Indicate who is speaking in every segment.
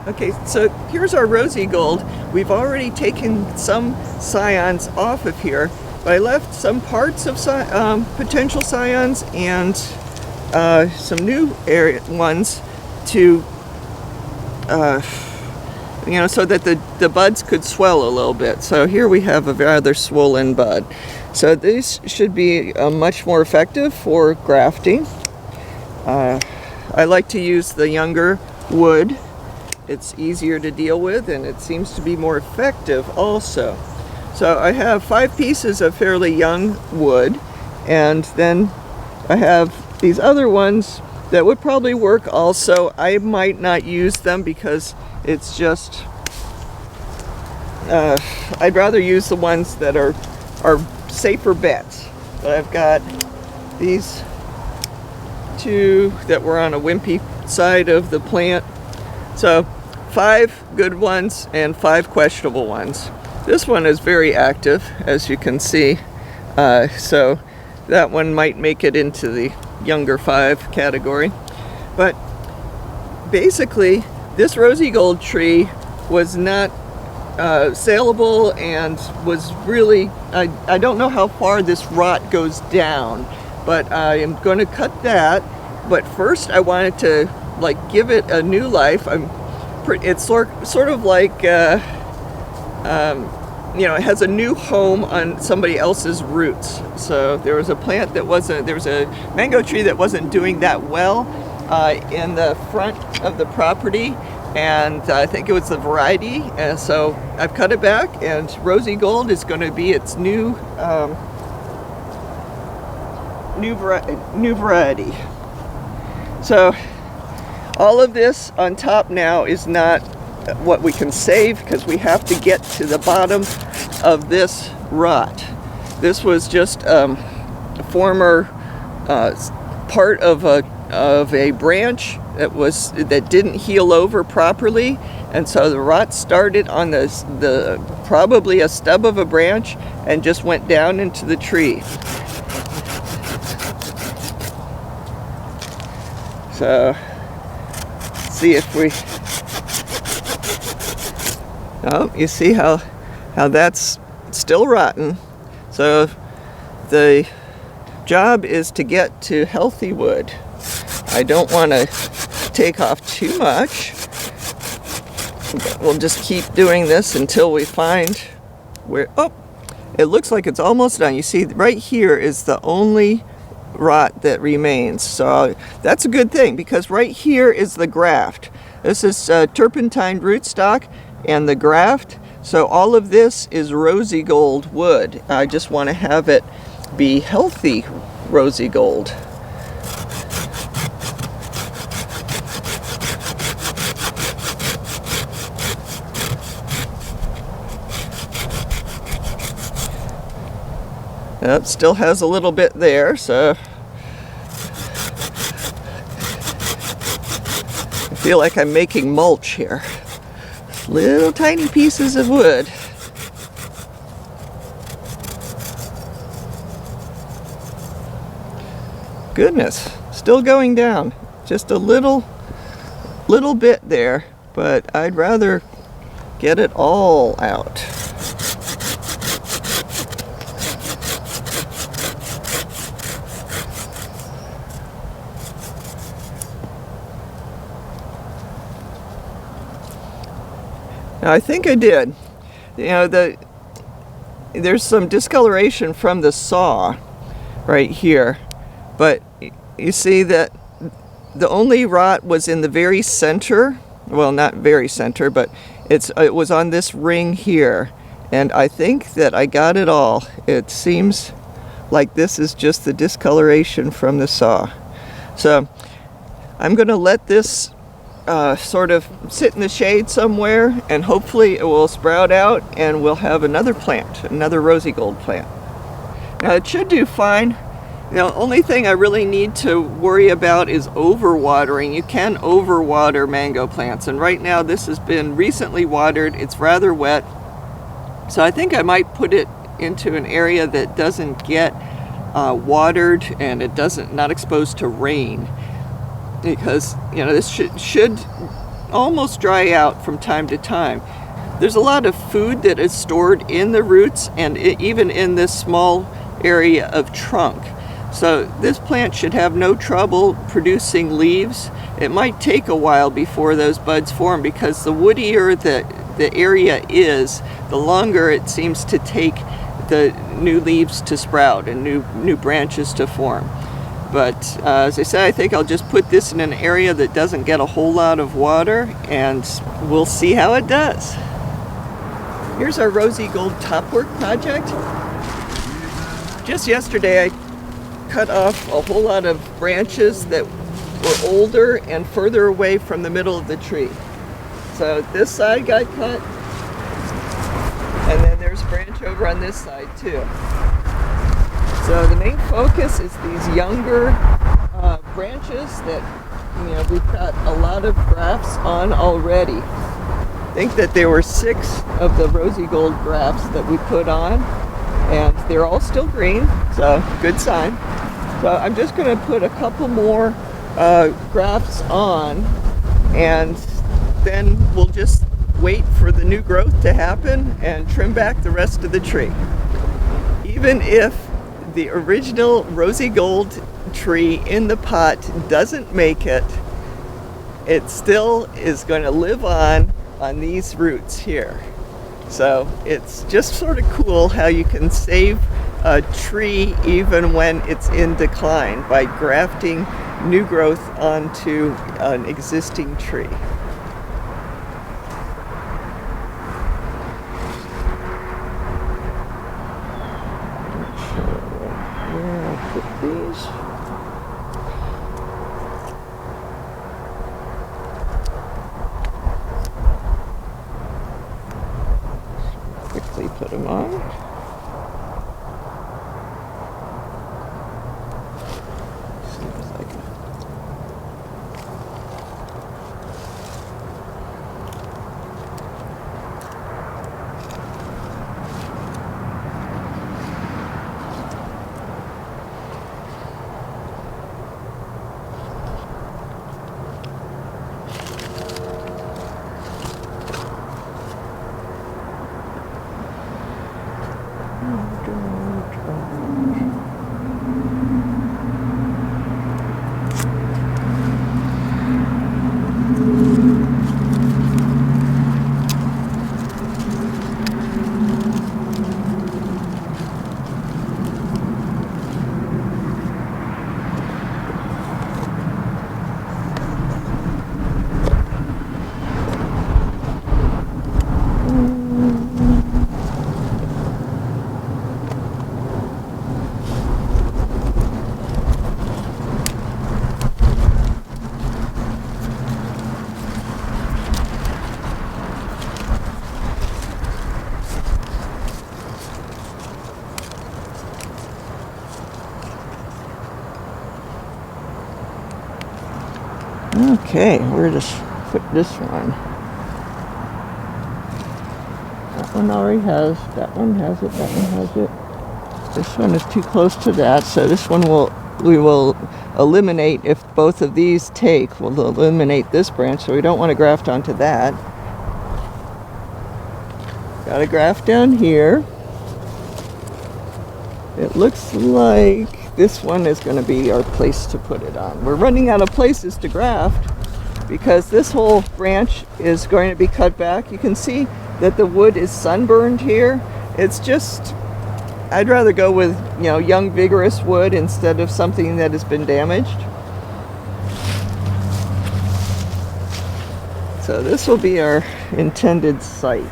Speaker 1: Okay, so here's our Rosigold. We've already taken some Scions off of here, but I left some parts of potential Scions and some new ones to, so that the buds could swell a little bit. So here we have a rather swollen bud. So these should be much more effective for grafting. I like to use the younger wood. It's easier to deal with and it seems to be more effective also. So I have 5 pieces of fairly young wood, and then I have these other ones that would probably work also. I might not use them because it's just, I'd rather use the ones that are safer bets. But I've got these 2 that were on a wimpy side of the plant. So 5 good ones and 5 questionable ones. This one is very active, as you can see. So that one might make it into the younger 5 category. But basically, this Rosigold tree was not saleable and was really, I don't know how far this rot goes down, but I am going to cut that. But first I wanted to give it a new life. It's sort of like, it has a new home on somebody else's roots. So there was a plant that there was a mango tree that wasn't doing that well in the front of the property, and I think it was the variety. And so I've cut it back, and Rosigold is going to be its new variety. So all of this on top now is not what we can save, because we have to get to the bottom of this rot. This was just a former part of a branch that didn't heal over properly, and so the rot started on the probably a stub of a branch and just went down into the tree. So see if we, you see how that's still rotten. So the job is to get to healthy wood. I don't want to take off too much. We'll just keep doing this until we find where, it looks like it's almost done. You see right here is the only rot that remains. So that's a good thing, because right here is the graft. This is turpentine rootstock and the graft. So all of this is Rosigold wood. I just want to have it be healthy Rosigold. It still has a little bit there, so I feel like I'm making mulch here. Little tiny pieces of wood. Goodness, still going down. Just a little bit there, but I'd rather get it all out. Now, I think I did. There's some discoloration from the saw right here, but you see that the only rot was in the very center. Well, not very center, but it was on this ring here, and I think that I got it all. It seems like this is just the discoloration from the saw. So I'm going to let this sort of sit in the shade somewhere, and hopefully it will sprout out and we'll have another plant, another Rosigold plant. Now it should do fine. The only thing I really need to worry about is overwatering. You can overwater mango plants, and right now this has been recently watered. It's rather wet, so I think I might put it into an area that doesn't get watered and it not exposed to rain, because this should almost dry out from time to time. There's a lot of food that is stored in the roots and even in this small area of trunk. So this plant should have no trouble producing leaves. It might take a while before those buds form because the woodier the area is, the longer it seems to take the new leaves to sprout and new branches to form. But as I said, I think I'll just put this in an area that doesn't get a whole lot of water, and we'll see how it does. Here's our Rosigold topwork project. Just yesterday I cut off a whole lot of branches that were older and further away from the middle of the tree. So this side got cut, and then there's a branch over on this side too. So the main focus is these younger branches that, we've got a lot of grafts on already. I think that there were 6 of the Rosigold grafts that we put on, and they're all still green, so good sign. So I'm just going to put a couple more grafts on, and then we'll just wait for the new growth to happen and trim back the rest of the tree. Even if the original Rosigold tree in the pot doesn't make it, it still is going to live on these roots here. So it's just sort of cool how you can save a tree even when it's in decline by grafting new growth onto an existing tree. These. Quickly put them on. See if I can. Okay, where to put this one? That one already has, that one has it, that one has it. This one is too close to that, so this one we will eliminate if both of these take. We'll eliminate this branch, so we don't want to graft onto that. Got a graft down here. It looks like this one is going to be our place to put it on. We're running out of places to graft because this whole branch is going to be cut back. You can see that the wood is sunburned here. It's just, I'd rather go with, young vigorous wood instead of something that has been damaged. So this will be our intended site.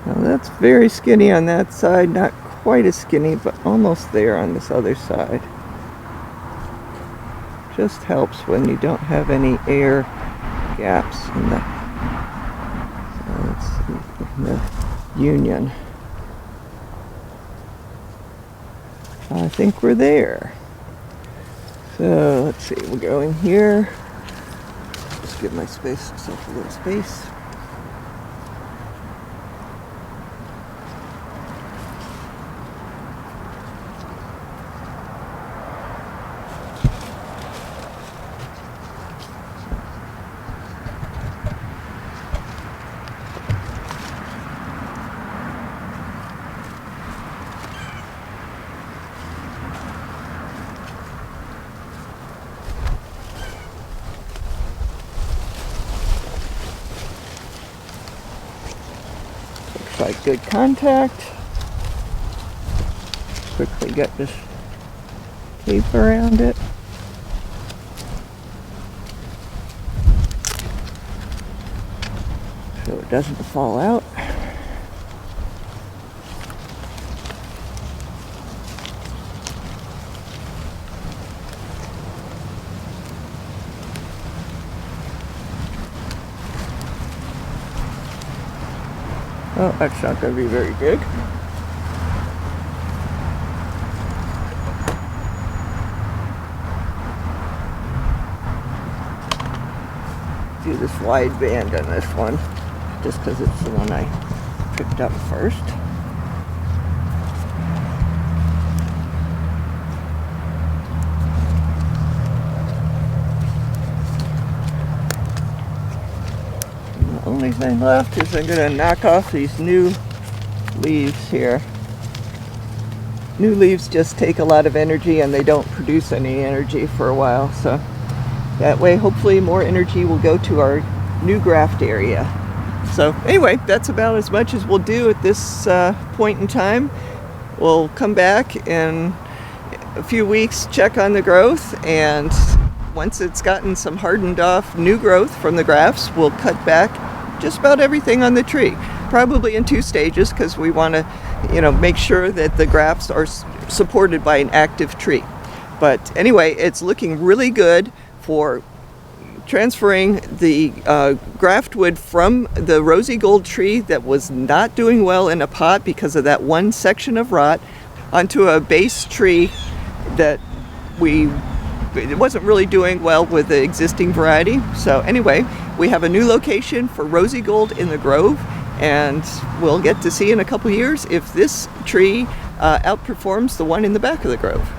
Speaker 1: Now that's very skinny on that side, not quite as skinny, but almost there on this other side. Just helps when you don't have any air gaps in the union. I think we're there. So let's see, we'll go in here. Just give myself a little space. Like good contact. Quickly get this tape around it. So it doesn't fall out. Oh, that's not going to be very big. Do this wide band on this one, just because it's the one I picked up first. The only thing left is I'm going to knock off these new leaves here. New leaves just take a lot of energy and they don't produce any energy for a while, so that way hopefully more energy will go to our new graft area. So anyway, that's about as much as we'll do at this point in time. We'll come back in a few weeks, check on the growth, and once it's gotten some hardened off new growth from the grafts, we'll cut back just about everything on the tree. Probably in 2 stages, because we want to, make sure that the grafts are supported by an active tree. But anyway, it's looking really good for transferring the graftwood from the Rosigold tree that was not doing well in a pot because of that one section of rot onto a base tree that it wasn't really doing well with the existing variety. So anyway, we have a new location for Rosigold in the grove, and we'll get to see in a couple years if this tree outperforms the one in the back of the grove.